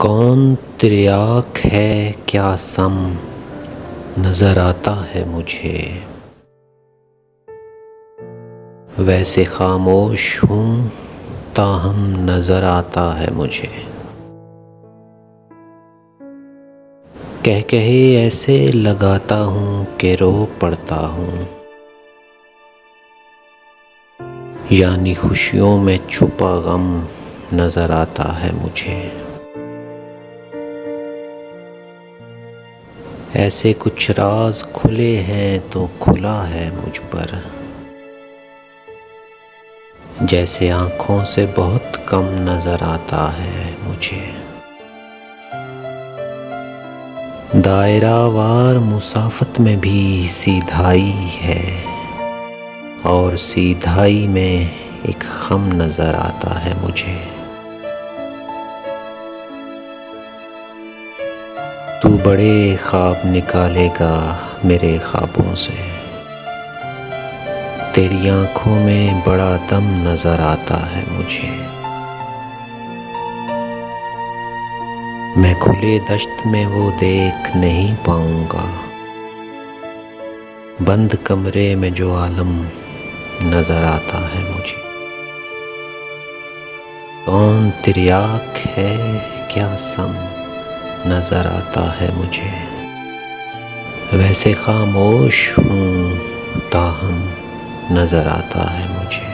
कौन तिर्याक है क्या सम नजर आता है मुझे। वैसे खामोश हूँ ताहम नजर आता है मुझे। कह कहे ऐसे लगाता हूँ कि रो पड़ता हूँ, यानी खुशियों में छुपा गम नजर आता है मुझे। ऐसे कुछ राज खुले हैं तो खुला है मुझ पर, जैसे आँखों से बहुत कम नजर आता है मुझे। दायरा वार मुसाफत में भी सीधाई है, और सीधाई में एक खम नजर आता है मुझे। तू बड़े ख्वाब निकालेगा मेरे ख्वाबों से, तेरी आँखों में बड़ा दम नजर आता है मुझे। मैं खुले दश्त में वो देख नहीं पाऊंगा, बंद कमरे में जो आलम नजर आता है मुझे। कौन तिर्याक है क्या सम नजर आता है मुझे। वैसे खामोश हूँ ताहम नजर आता है मुझे।